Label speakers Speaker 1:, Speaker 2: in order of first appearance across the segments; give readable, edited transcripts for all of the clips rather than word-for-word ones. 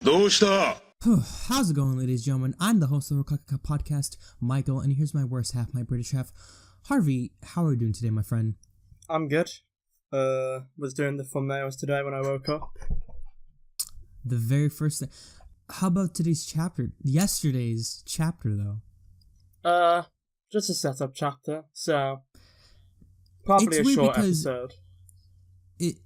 Speaker 1: How's it going, ladies and gentlemen? I'm the host of the Rokakaka podcast, Michael, and here's my worst half, my British half, Harvey. How are you doing today, my friend?
Speaker 2: I'm good. Was doing the thumbnails today when I woke up.
Speaker 1: The very first thing. How about today's chapter? Yesterday's chapter, though.
Speaker 2: Just a setup chapter, so probably a short episode.
Speaker 1: The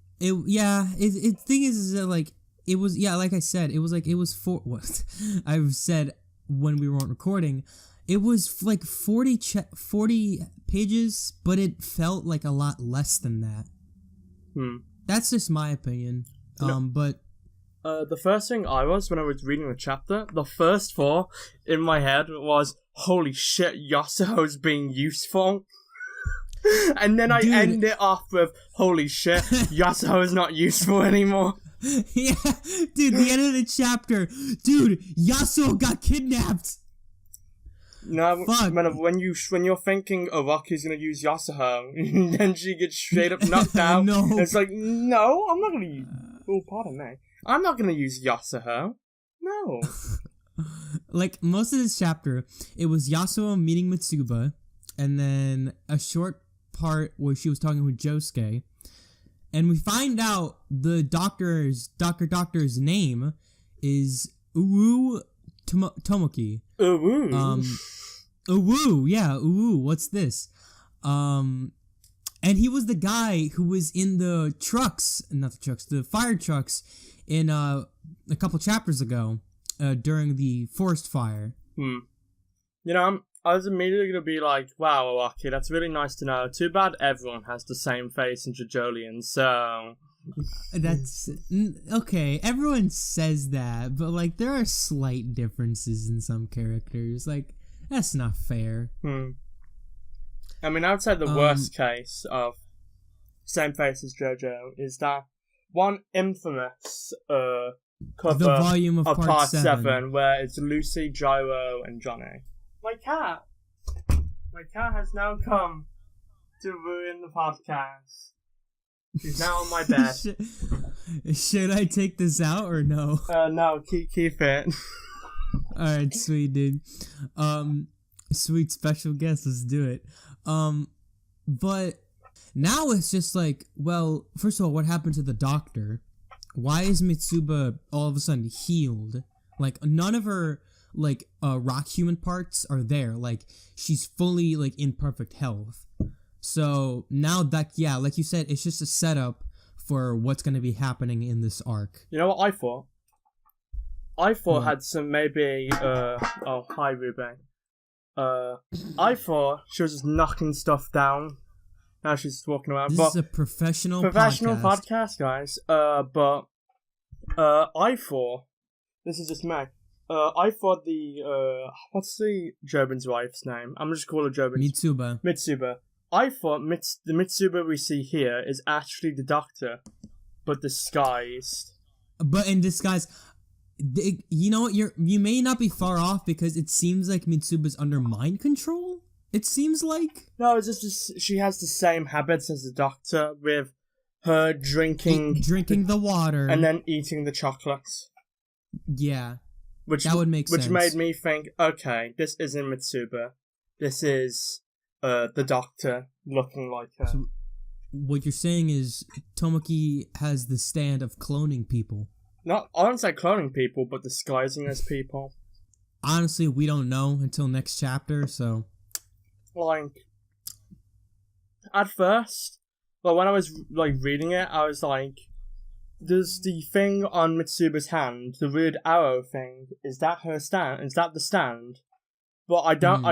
Speaker 1: thing is that, like, it was, like I said, it was for what I've said when we weren't recording. It was like 40 pages, but it felt like a lot less than that. That's just my opinion. But
Speaker 2: the first thing when I was reading the chapter, the first four in my head was, holy shit, Yasuo's being useful. And then I end it off with, holy shit, Yasuo is not useful anymore.
Speaker 1: Yeah, dude, the end of the chapter, dude, Yasuo got kidnapped.
Speaker 2: No, when you're thinking Araki's gonna use Yasuo, and then she gets straight up knocked out.
Speaker 1: No.
Speaker 2: It's like, no, I'm not gonna use. Oh, pardon me. I'm not gonna use Yasuo. No.
Speaker 1: Like, most of this chapter, it was Yasuo meeting Mitsuba, and then a short part where she was talking with Josuke. And we find out the doctor's name is Uwu Tomoki.
Speaker 2: Uwu.
Speaker 1: Uwu, yeah, Uwu, what's this? And he was the guy who was in the fire trucks in a couple chapters ago, during the forest fire.
Speaker 2: You know, I was immediately going to be like, wow, Araki, that's really nice to know. Too bad everyone has the same face in JoJolion, so...
Speaker 1: That's... Okay, everyone says that, but, like, there are slight differences in some characters. Like, that's not fair.
Speaker 2: I mean, I would say the worst case of same face as JoJo is that one infamous cover
Speaker 1: the volume of
Speaker 2: part 7, where it's Lucy, Gyro, and Johnny. My cat has now come to ruin the podcast. She's now on my bed.
Speaker 1: Should I take this out or no?
Speaker 2: No, keep it.
Speaker 1: Alright, sweet, dude. Sweet special guest, let's do it. But now it's just like, well, first of all, what happened to the doctor? Why is Mitsuba all of a sudden healed? Like, none of her, like, rock human parts are there. Like, she's fully, like, in perfect health. So now that, yeah, like you said, it's just a setup for what's going to be happening in this arc.
Speaker 2: You know what I thought? I thought had some maybe, oh, hi, Ruben. I thought she was just knocking stuff down. Now she's just walking around.
Speaker 1: This is a professional
Speaker 2: podcast, guys. But I thought, this is just me. I thought what's the Jobin's wife's name? I'm just calling her Jobin. Mitsuba. I thought the Mitsuba we see here is actually the doctor, but disguised.
Speaker 1: But in disguise, you know what? You may not be far off, because it seems like Mitsuba's under mind control. It seems like.
Speaker 2: No, it's just she has the same habits as the doctor, with her drinking
Speaker 1: the water
Speaker 2: and then eating the chocolates.
Speaker 1: Yeah. That would make sense.
Speaker 2: Which made me think, okay, this isn't Mitsuba. This is the doctor looking like her. So
Speaker 1: what you're saying is Tomoki has the stand of cloning people.
Speaker 2: I don't say cloning people, but disguising as people.
Speaker 1: Honestly, we don't know until next chapter, so...
Speaker 2: Like, at first, well, when I was, like, reading it, I was like, does the thing on Mitsuba's hand, the weird arrow thing, is that her stand? Is that the stand? But I don't,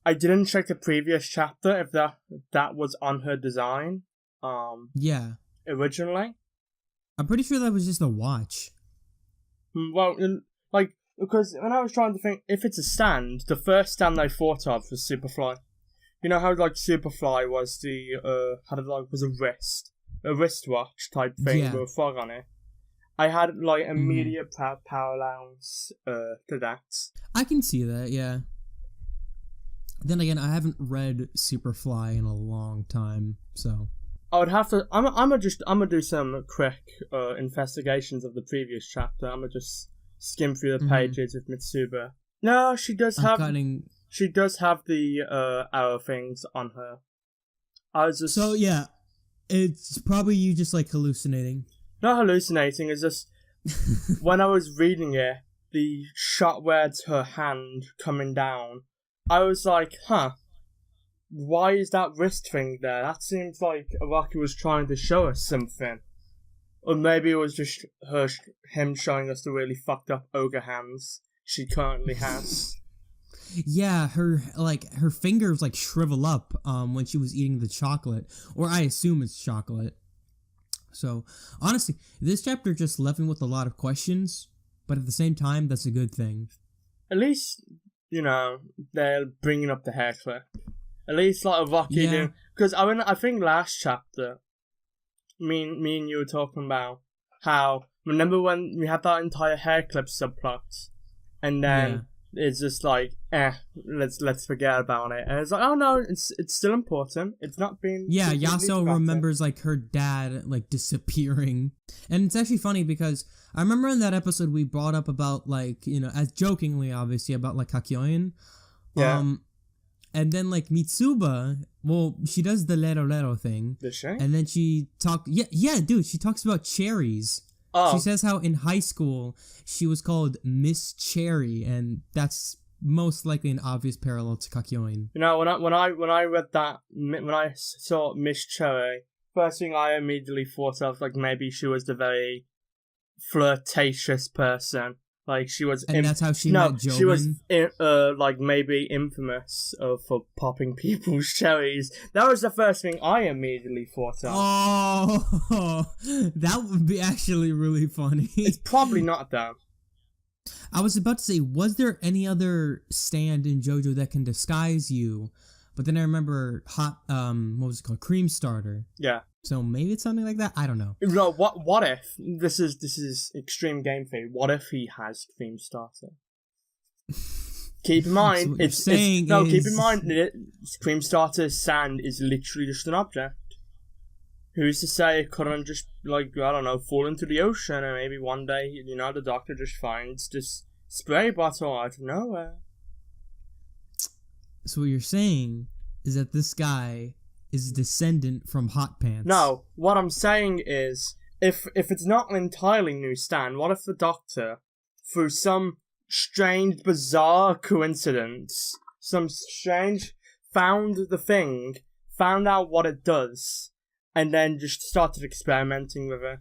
Speaker 2: I didn't check the previous chapter if that was on her design.
Speaker 1: Yeah.
Speaker 2: Originally.
Speaker 1: I'm pretty sure that was just a watch.
Speaker 2: Well, like, because when I was trying to think, if it's a stand, the first stand I thought of was Superfly. You know how, like, Superfly was was a wristwatch type thing with a fog on it. I had, like, immediate parallels to that.
Speaker 1: I can see that, yeah. Then again, I haven't read Superfly in a long time, so...
Speaker 2: I would have to... I'm gonna do some quick investigations of the previous chapter. I'm gonna just skim through the pages with Mitsuba. No, she does have the arrow things on her. I was just
Speaker 1: So yeah, it's probably you just like hallucinating.
Speaker 2: Not hallucinating. It's just when I was reading it, the shot where it's her hand coming down, I was like, huh. Why is that wrist thing there? That seems like Araki was trying to show us something. Or maybe it was just him showing us the really fucked up ogre hands she currently has.
Speaker 1: Yeah, her fingers like shrivel up when she was eating the chocolate, or I assume it's chocolate. So honestly, this chapter just left me with a lot of questions, but at the same time, that's a good thing.
Speaker 2: At least, they're bringing up the hair clip. At least like Araki doing, because I think last chapter, me and you were talking about how, remember when we had that entire hair clip subplot, and then it's just like, let's forget about it, and it's like, oh no, it's still important. It's not being. Yeah,
Speaker 1: Yasuo remembers like her dad like disappearing, and it's actually funny because I remember in that episode we brought up about like as jokingly obviously about like JoJolion, and then like Mitsuba, well, she does the lero lero thing.
Speaker 2: Does she?
Speaker 1: And then she dude, she talks about cherries. Oh. She says how in high school she was called Miss Cherry, and that's most likely an obvious parallel to JoJolion.
Speaker 2: When I read that, when I saw Miss Cherry, first thing I immediately thought of, like, maybe she was the very flirtatious person. Like, she was...
Speaker 1: And that's how she met Jobin?
Speaker 2: She was, like, maybe infamous for popping people's cherries. That was the first thing I immediately thought of.
Speaker 1: Oh, that would be actually really funny.
Speaker 2: It's probably not, though.
Speaker 1: I was about to say, was there any other stand in JoJo that can disguise you? But then I remember what was it called? Cream Starter.
Speaker 2: Yeah.
Speaker 1: So maybe it's something like that. I don't know.
Speaker 2: No, what if this is extreme game theory? What if he has Cream Starter? Keep in mind, keep in mind, Cream Starter's sand is literally just an object. Who's to say it couldn't just, like, I don't know, fall into the ocean, and maybe one day, the doctor just finds this spray bottle out of nowhere.
Speaker 1: So what you're saying is that this guy is a descendant from Hot Pants.
Speaker 2: No, what I'm saying is, if it's not an entirely new stand, what if the doctor, through some strange, bizarre coincidence, found the thing, found out what it does, and then just started experimenting with it?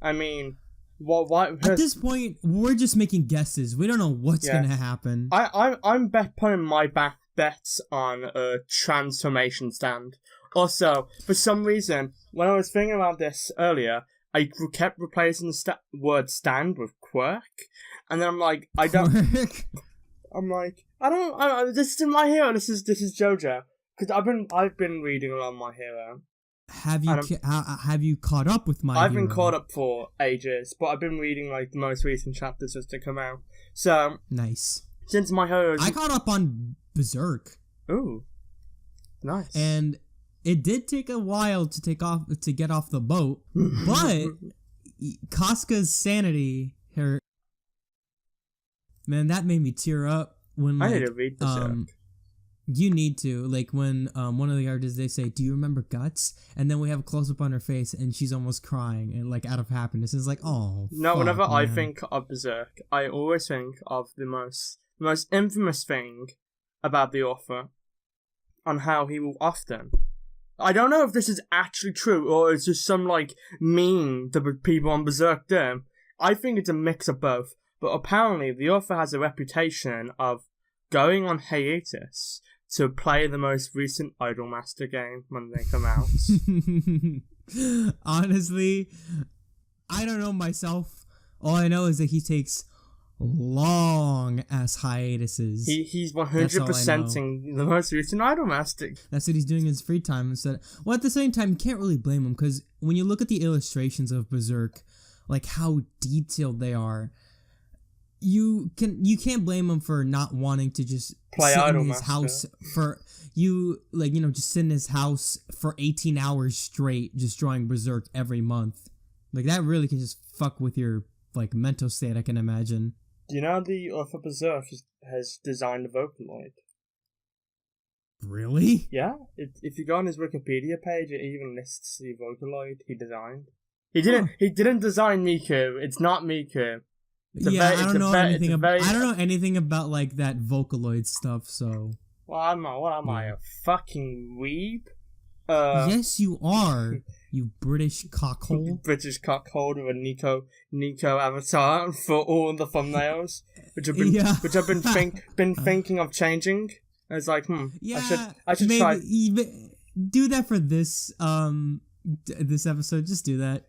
Speaker 2: I mean, what?
Speaker 1: At this point, we're just making guesses. We don't know what's gonna happen.
Speaker 2: I'm putting my bets on a transformation stand. Also, for some reason, when I was thinking about this earlier, I kept replacing the word stand with quirk, and then I'm like, I don't. This isn't My Hero. This is JoJo, because I've been reading a lot of My Hero.
Speaker 1: Have you caught up with My Hero?
Speaker 2: I've been caught up for ages, but I've been reading like the most recent chapters as they come out. So
Speaker 1: nice.
Speaker 2: Since My Hero,
Speaker 1: I caught up on Berserk.
Speaker 2: Ooh, nice.
Speaker 1: And it did take a while to get off the boat, but Casca's sanity, man, that made me tear up when
Speaker 2: I need to read Berserk.
Speaker 1: You need to, like, when one of the artists, they say, "Do you remember Guts?" And then we have a close-up on her face, and she's almost crying, and, like, out of happiness. It's like, oh,
Speaker 2: no, whenever I think of Berserk, I always think of the most infamous thing about the author, on how he will often... I don't know if this is actually true, or it's just some, like, meme that people on Berserk do. I think it's a mix of both, but apparently the author has a reputation of going on hiatus to play the most recent Idolmaster game when they come out.
Speaker 1: Honestly, I don't know myself. All I know is that he takes long ass hiatuses.
Speaker 2: He's 100%ing the most recent Idolmaster.
Speaker 1: That's what he's doing in his free time instead. Well, at the same time, you can't really blame him, because when you look at the illustrations of Berserk, like how detailed they are, you can't blame him for not wanting to just
Speaker 2: play
Speaker 1: sit
Speaker 2: Idolmaster
Speaker 1: in his house for just sit in his house for 18 hours straight, just drawing Berserk every month. Like, that really can just fuck with your like mental state I can imagine.
Speaker 2: Do you know the author Berserk has designed the Vocaloid?
Speaker 1: Really?
Speaker 2: Yeah. If you go on his Wikipedia page, it even lists the Vocaloid he designed. He didn't design Miku. It's not Miku.
Speaker 1: I don't know anything about like that Vocaloid stuff. So.
Speaker 2: What am I, a fucking weeb?
Speaker 1: Yes, you are. You British cockhole.
Speaker 2: British cockhole with a Nico avatar for all the thumbnails, which I've been thinking of changing. I was like, I should
Speaker 1: maybe
Speaker 2: try.
Speaker 1: Do that for this this episode. Just do that.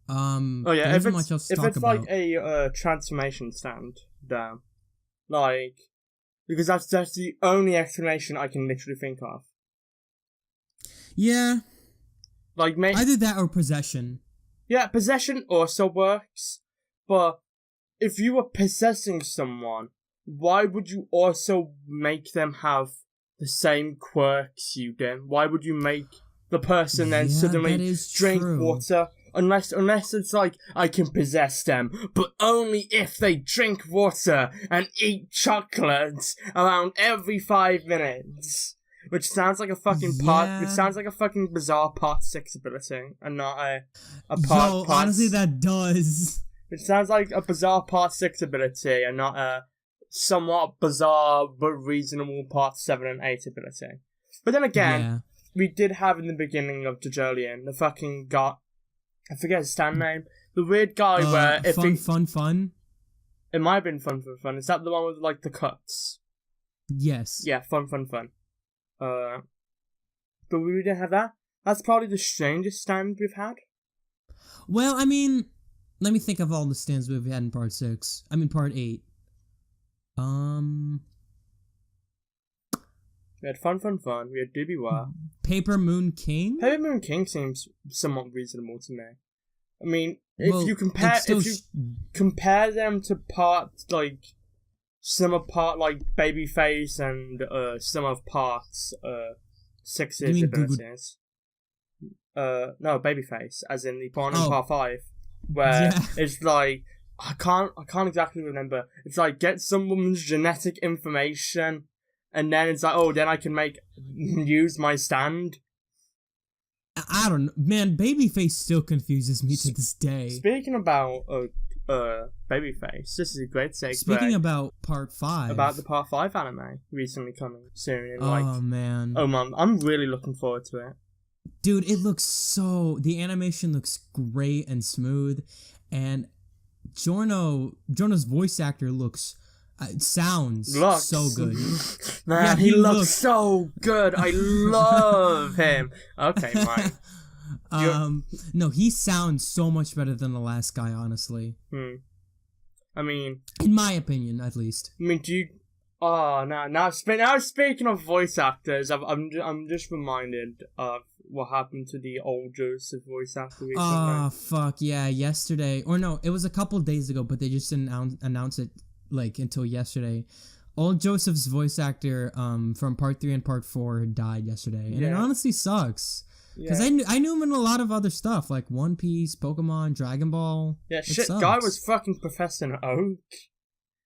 Speaker 2: If
Speaker 1: much else to talk
Speaker 2: it's
Speaker 1: about.
Speaker 2: like a transformation stand, then like because that's the only explanation I can literally think of.
Speaker 1: Yeah.
Speaker 2: Like
Speaker 1: either that or possession.
Speaker 2: Yeah, possession also works, but if you were possessing someone, why would you also make them have the quirks you did? Why would you make the person then suddenly drink water? Unless it's like, I can possess them, but only if they drink water and eat chocolates around every 5 minutes. Which sounds like a fucking Which sounds like a fucking bizarre Part 6 ability, and not a part.
Speaker 1: Honestly, that does.
Speaker 2: It sounds like a bizarre Part 6 ability, and not a somewhat bizarre but reasonable Part 7 and 8 ability. But then again, we did have in the beginning of JoJolion the fucking guy. I forget his stand name. The weird guy where
Speaker 1: fun.
Speaker 2: It might have been fun. Is that the one with like the cuts?
Speaker 1: Yes.
Speaker 2: Yeah, fun. But we didn't have that. That's probably the strangest stand we've had.
Speaker 1: Well, I mean, let me think of all the stands we've had in part 6. I mean, part 8.
Speaker 2: We had fun. We had Dubiwa.
Speaker 1: Paper Moon King?
Speaker 2: Paper Moon King seems somewhat reasonable to me. I mean, if you compare them to parts like some of part like Babyface and some of parts 6's abilities. No, Babyface, as in the part in part 5, where it's like I can't exactly remember. It's like get some woman's genetic information, and then it's like then I can use my stand.
Speaker 1: I don't know, man. Babyface still confuses me to this day.
Speaker 2: Speaking about Babyface, this is a great segue.
Speaker 1: Speaking about part 5,
Speaker 2: about the part 5 anime recently coming soon.
Speaker 1: Man,
Speaker 2: I'm really looking forward to it.
Speaker 1: Dude, the animation looks great and smooth, and Giorno's voice actor sounds so good.
Speaker 2: Man, he looks so good. I love him. Okay, fine.
Speaker 1: No, he sounds so much better than the last guy, honestly.
Speaker 2: I mean,
Speaker 1: in my opinion, at least.
Speaker 2: I mean, do you? Oh, now speaking of voice actors, I'm just reminded of what happened to the old Joseph voice actor recently.
Speaker 1: Oh, fuck yeah! Yesterday, or no, it was a couple days ago, but they just didn't announce it until yesterday. Old Joseph's voice actor from part 3 and part 4 died yesterday, and it honestly sucks. Because I knew him in a lot of other stuff, like One Piece, Pokemon, Dragon Ball.
Speaker 2: Yeah, shit, guy was fucking Professor Oak.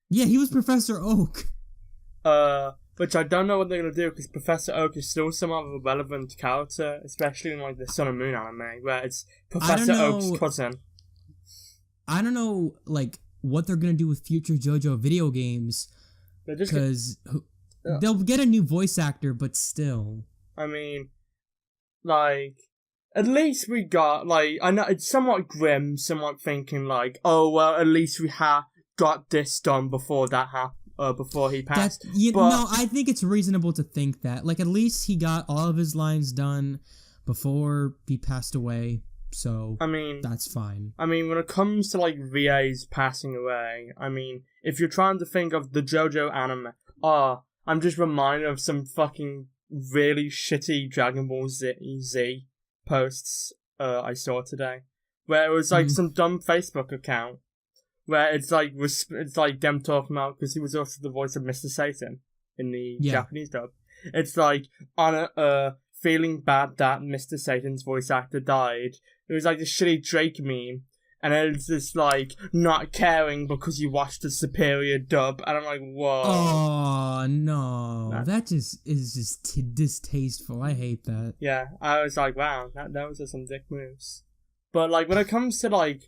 Speaker 1: Yeah, he was Professor Oak.
Speaker 2: Which I don't know what they're gonna do, because Professor Oak is still somewhat of a relevant character, especially in like the Sun and Moon anime, where it's Professor Oak's cousin. I
Speaker 1: don't know, like, what they're gonna do with future JoJo video games, because they'll get a new voice actor, but still.
Speaker 2: I mean, like, at least we got, like, I know it's somewhat grim, somewhat thinking like, oh well, at least we got this done before that happened. Before he passed.
Speaker 1: No, I think it's reasonable to think that. Like, at least he got all of his lines done before he passed away, so I mean, that's fine.
Speaker 2: I mean, when it comes to, like, VA's passing away, I mean, if you're trying to think of the JoJo anime, I'm just reminded of some fucking really shitty Dragon Ball Z posts I saw today, where it was, like, some dumb Facebook account, where it's like them talking about, because he was also the voice of Mr. Satan in the Japanese dub. It's like on feeling bad that Mr. Satan's voice actor died. It was like the shitty Drake meme, and it's just like not caring because you watched the superior dub, and I'm like, whoa.
Speaker 1: Oh no, that just is just distasteful. I hate that.
Speaker 2: Yeah, I was like, wow, those are some dick moves. But like when it comes to like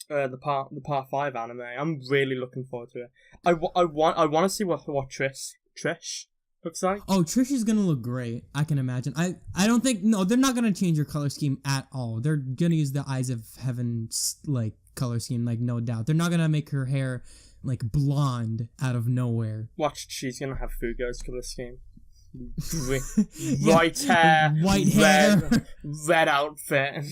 Speaker 2: the part 5 anime, I'm really looking forward to it. I want to see what Trish looks like.
Speaker 1: Oh, Trish is gonna look great. I can imagine. I don't think they're not gonna change her color scheme at all. They're gonna use the Eyes of Heaven like color scheme, like no doubt. They're not gonna make her hair like blonde out of nowhere.
Speaker 2: Watch, she's gonna have Fugo's color scheme. White hair,
Speaker 1: white hair,
Speaker 2: red outfit.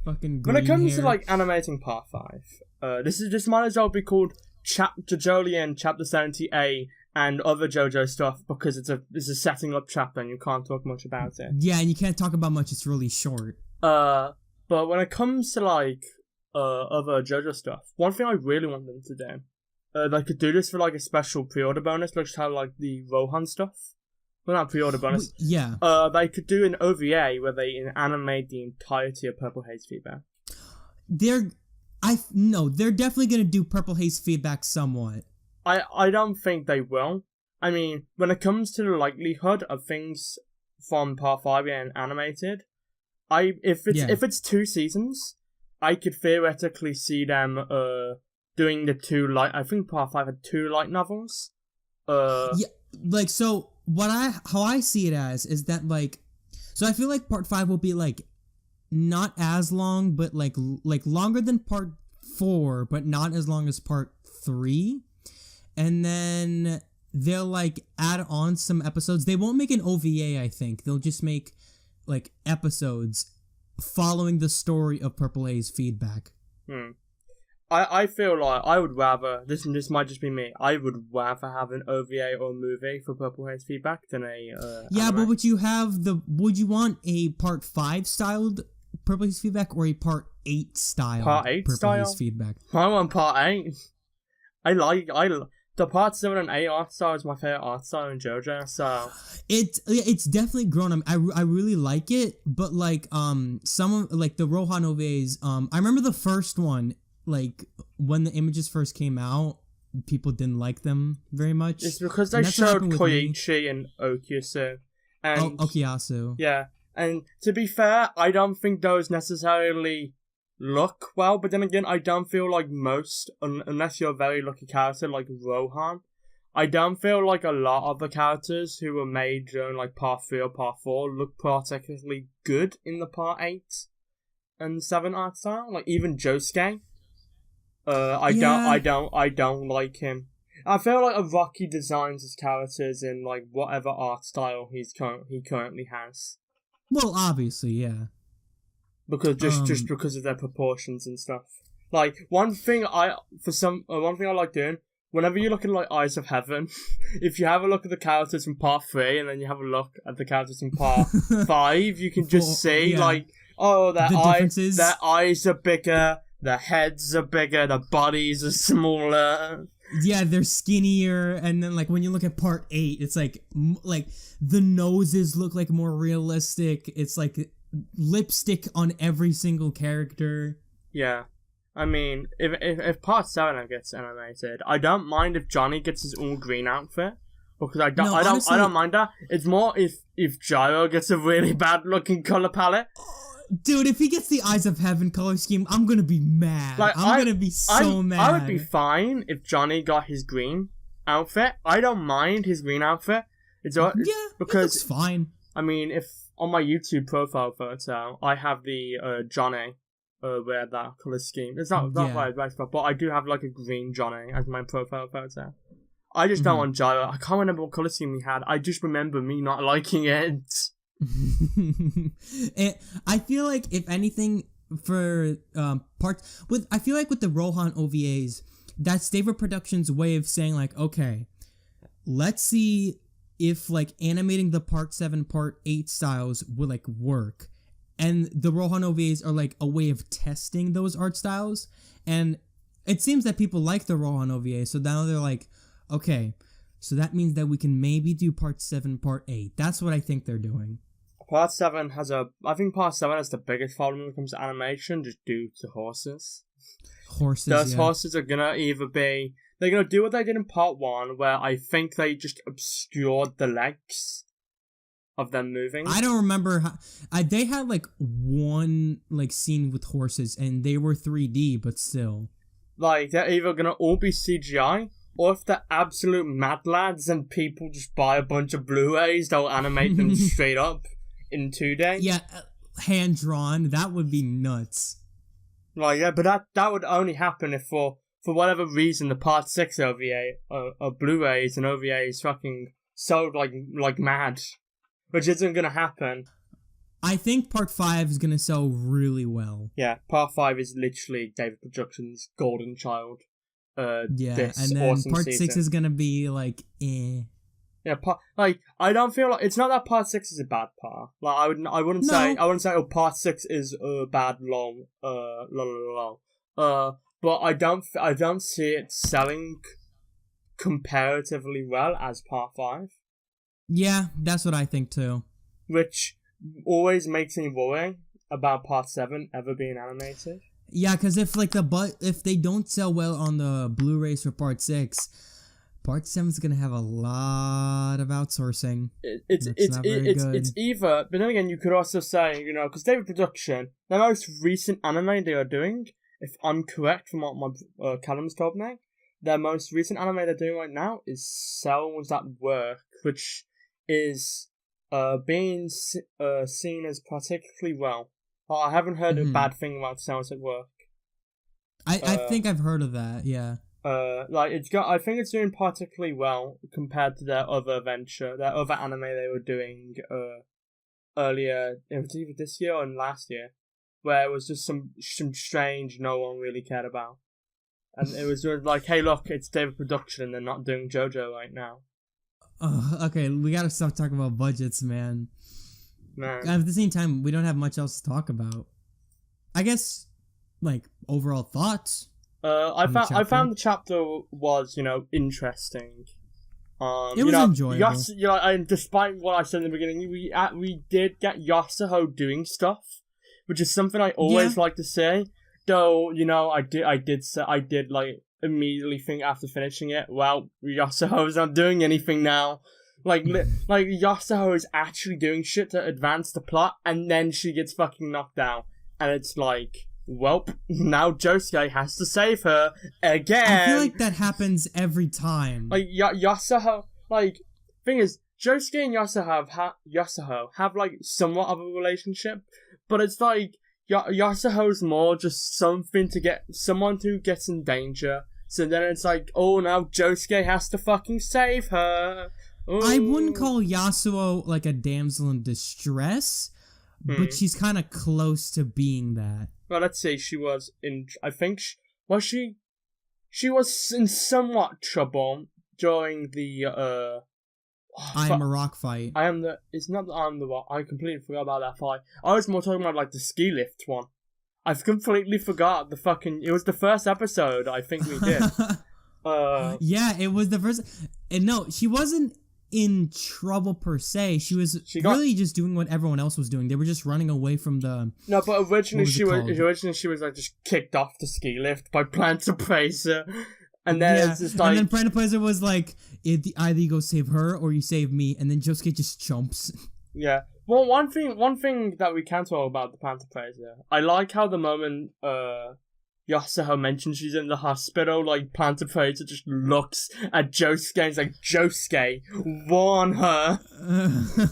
Speaker 1: Fucking green
Speaker 2: when it comes
Speaker 1: hair.
Speaker 2: to like animating part 5, this might as well be called JoJolion Chapter 70A and other JoJo stuff, because it's a setting up chapter and you can't talk much about it.
Speaker 1: Yeah, and you can't talk about much. It's really short.
Speaker 2: But when it comes to like other JoJo stuff, one thing I really want them to do, they could do this for like a special pre-order bonus, like how like the Rohan stuff. Well, not pre-order bonus.
Speaker 1: Yeah.
Speaker 2: They could do an OVA where they animate the entirety of Purple Haze Feedback.
Speaker 1: They're definitely gonna do Purple Haze Feedback somewhat.
Speaker 2: I don't think they will. I mean, when it comes to the likelihood of things from Part 5 getting animated, if it's 2 seasons, I could theoretically see them doing the 2 light. I think Part 5 had 2 light novels.
Speaker 1: Yeah, like so. How I see it as is that like, so I feel like part 5 will be like not as long, but like longer than part 4, but not as long as part 3. And then they'll like add on some episodes. They won't make an OVA, I think. They'll just make like episodes following the story of Purple Haze Feedback.
Speaker 2: I feel like I would rather, this might just be me, I would rather have an OVA or movie for Purple Haze Feedback than a
Speaker 1: yeah,
Speaker 2: anime.
Speaker 1: but would you want a part 5 styled Purple Haze Feedback or a part 8 style
Speaker 2: Part 8
Speaker 1: Purple
Speaker 2: style?
Speaker 1: Haze Feedback?
Speaker 2: I want part 8. The part 7 and 8 art style is my favorite art style in JoJo, so
Speaker 1: it's definitely grown. I really like it, but like some of like the Rohan OVAs, I remember the first one, like when the images first came out, people didn't like them very much.
Speaker 2: It's because they showed Koichi and Okuyasu. And
Speaker 1: Okuyasu.
Speaker 2: Yeah, and to be fair, I don't think those necessarily look well, but then again, I don't feel like most, unless you're a very lucky character like Rohan, I don't feel like a lot of the characters who were made during like part 3 or part 4 look particularly good in the part 8 and 7 art style. Like even Josuke. I don't like him. I feel like Araki designs his characters in like whatever art style he currently has.
Speaker 1: Well, obviously, yeah.
Speaker 2: Because just because of their proportions and stuff. Like one thing I like doing, whenever you look at like Eyes of Heaven, if you have a look at the characters from part 3 and then you have a look at the characters in part 5, you can just see like, oh, their eyes are bigger. Their heads are bigger, their bodies are smaller.
Speaker 1: Yeah, they're skinnier, and then like when you look at part 8, it's like the noses look like more realistic. It's like lipstick on every single character.
Speaker 2: Yeah, I mean, if part 7 gets animated, I don't mind if Johnny gets his all green outfit, because I don't mind that. It's more if Gyro gets a really bad looking color palette.
Speaker 1: Dude, if he gets the Eyes of Heaven color scheme, I'm gonna be mad. Like, I'm gonna be so mad.
Speaker 2: I would be fine if Johnny got his green outfit. I don't mind his green outfit. Because
Speaker 1: it looks fine.
Speaker 2: I mean, if on my YouTube profile photo, I have the Johnny wear that color scheme. It's not right, but I do have like a green Johnny as my profile photo. I just don't want Gyro. I can't remember what color scheme he had. I just remember me not liking it.
Speaker 1: I feel like if anything for parts with, I feel like with the Rohan OVAs, that's David Productions' way of saying like, okay, let's see if like animating the part 7, part 8 styles will like work, and the Rohan OVAs are like a way of testing those art styles, and it seems that people like the Rohan OVA, so now they're like, okay, so that means that we can maybe do part 7, part 8. That's what I think they're doing.
Speaker 2: Part 7 has I think Part 7 has the biggest problem when it comes to animation, just due to horses. Those horses are gonna they're gonna do what they did in Part 1, where I think they just obscured the legs of them moving.
Speaker 1: I don't remember how... they had, like, one, like, scene with horses, and they were 3D, but still.
Speaker 2: Like, they're either gonna all be CGI, or if they're absolute mad lads and people just buy a bunch of Blu-rays, they'll animate them straight up in 2D.
Speaker 1: Yeah, hand-drawn. That would be nuts.
Speaker 2: Like, yeah, but that would only happen if for whatever reason the Part 6 OVA, Blu-rays and OVAs fucking sold like mad. Which isn't gonna happen.
Speaker 1: I think Part 5 is gonna sell really well.
Speaker 2: Yeah, Part 5 is literally David Productions' golden child.
Speaker 1: This and then
Speaker 2: awesome
Speaker 1: Part
Speaker 2: season.
Speaker 1: 6 is gonna be like, eh.
Speaker 2: Yeah, I don't feel like it's not that Part 6 is a bad part. Like I wouldn't say Part 6 is bad long but I don't see it selling comparatively well as Part 5.
Speaker 1: Yeah, that's what I think too.
Speaker 2: Which always makes me worry about Part 7 ever being animated.
Speaker 1: Yeah, because if they don't sell well on the Blu-rays for Part 6, Part 7's gonna have a lot of outsourcing.
Speaker 2: It's either, but then again, you could also say, because David Production, the most recent anime they are doing, if I'm correct from what my Callum's told me, their most recent anime they're doing right now is Cells at Work, which is being seen as particularly well. I haven't heard a bad thing about Cells at Work.
Speaker 1: I think I've heard of that, yeah.
Speaker 2: I think it's doing particularly well compared to their other venture, their other anime they were doing earlier. It was either this year or last year, where it was just some strange no one really cared about, and it was sort of like, hey, look, it's David Production, and they're not doing JoJo right now.
Speaker 1: Okay, we gotta stop talking about budgets, man. At the same time, we don't have much else to talk about. I guess, like, overall thoughts.
Speaker 2: I found the chapter was, interesting.
Speaker 1: It was enjoyable.
Speaker 2: And despite what I said in the beginning, we did get Yasuho doing stuff, which is something I always like to say. Though, I did like immediately think after finishing it, well, Yasuho's not doing anything now. Like Yasuho is actually doing shit to advance the plot, and then she gets fucking knocked out, and it's like, welp, now Josuke has to save her again.
Speaker 1: I feel like that happens every time.
Speaker 2: Like, Yasuho, thing is, Josuke and Yasuho have, like, somewhat of a relationship, but it's like, Yasuho's more just someone who gets in danger, so then it's like, oh, now Josuke has to fucking save her. Ooh.
Speaker 1: I wouldn't call Yasuo, like, a damsel in distress, but she's kind of close to being that.
Speaker 2: Well, let's see, she was in somewhat trouble during the,
Speaker 1: I am a rock fight.
Speaker 2: It's not that I'm the rock, I completely forgot about that fight. I was more talking about, like, the ski lift one. I've completely forgot it was the first episode, I think we did.
Speaker 1: Yeah, it was the first, and no, she wasn't in trouble per se. She was really just doing what everyone else was doing. They were just running away from the...
Speaker 2: No, but originally she was like just kicked off the ski lift by Plantapraiser. And then it's just like...
Speaker 1: And then Plantapraiser was like, either you go save her or you save me, and then Josuke just jumps.
Speaker 2: Yeah. Well, one thing that we can talk about the Plantapraiser, I like how the moment Yasuho mentions she's in the hospital, like, Plantapraiser just looks at Josuke and is like, Josuke, warn her.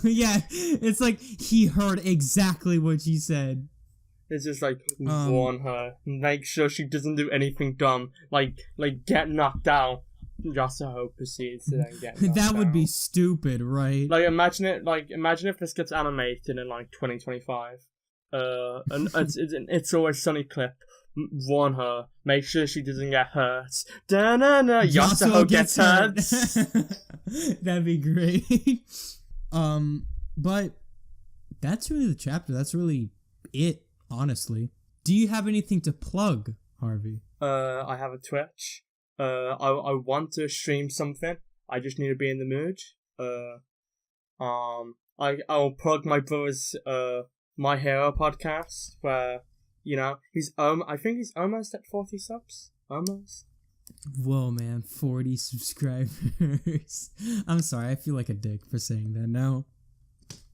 Speaker 1: Yeah, it's like he heard exactly what she said.
Speaker 2: It's just like, warn her. Make sure she doesn't do anything dumb. Like get knocked out. Yasuho proceeds to then get knocked
Speaker 1: That would
Speaker 2: out.
Speaker 1: be stupid, right?
Speaker 2: Like, imagine if this gets animated in, like, 2025. And it's always Sunny clip. Warn her. Make sure she doesn't get hurt. Da-na-na. Yasuho gets hurt.
Speaker 1: That'd be great. But that's really the chapter. That's really it, honestly. Do you have anything to plug, Harvey?
Speaker 2: I have a Twitch. I want to stream something. I just need to be in the mood. I'll plug my brother's My Hero podcast where he's I think he's almost at 40 subs. Almost.
Speaker 1: Whoa, man, 40 subscribers. I'm sorry, I feel like a dick for saying that now.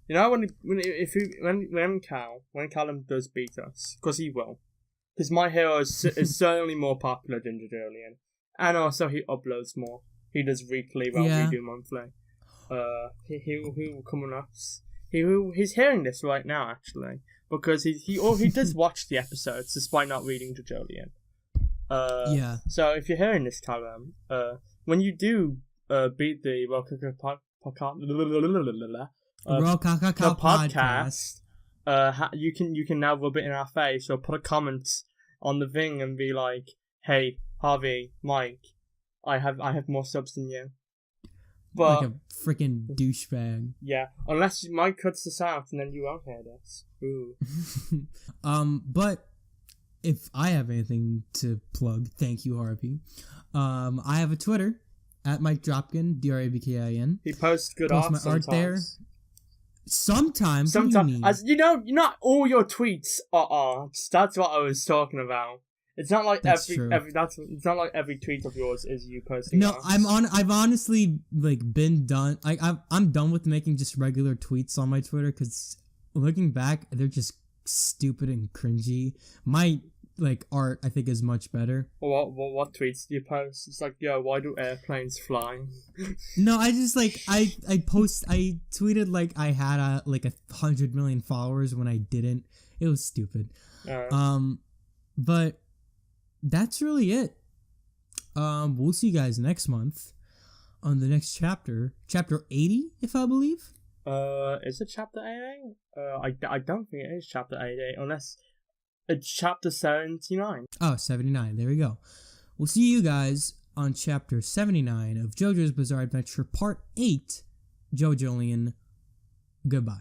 Speaker 2: When Callum does beat us, because he will, because My Hero is certainly more popular than JoJolion, and also he uploads more. He does weekly while we do monthly. He will come on us. He's hearing this right now actually, because he does watch the episodes despite not reading JoJolion. So if you're hearing this, Callum, when you do beat the Rokakaka podcast, you can now rub it in our face or put a comment on the thing and be like, "Hey, Harvey, Mike, I have more subs than you." But
Speaker 1: like a freaking douchebag.
Speaker 2: Yeah, unless Mike cuts this out and then you won't hear this. Ooh.
Speaker 1: But if I have anything to plug, thank you, Harvey. I have a Twitter at Mike Dropkin, DRABKIN.
Speaker 2: He posts good art sometimes. My art there.
Speaker 1: Sometimes. What do you mean?
Speaker 2: As not all your tweets are art. That's what I was talking about. It's not like it's not like every tweet of yours is you posting.
Speaker 1: No,
Speaker 2: art.
Speaker 1: I've honestly been done. I'm done with making just regular tweets on my Twitter because looking back, they're just stupid and cringy. My art, I think, is much better.
Speaker 2: What tweets do you post? It's like, yo, why do airplanes fly?
Speaker 1: No, I just I tweeted I had 100 million followers when I didn't. It was stupid. But that's really it. We'll see you guys next month on the next chapter 80, if I believe.
Speaker 2: Is it chapter 88? I don't think it is chapter 88 unless it's chapter 79.
Speaker 1: Oh, 79. There we go. We'll see you guys on chapter 79 of JoJo's Bizarre Adventure Part 8, JoJolion. Goodbye.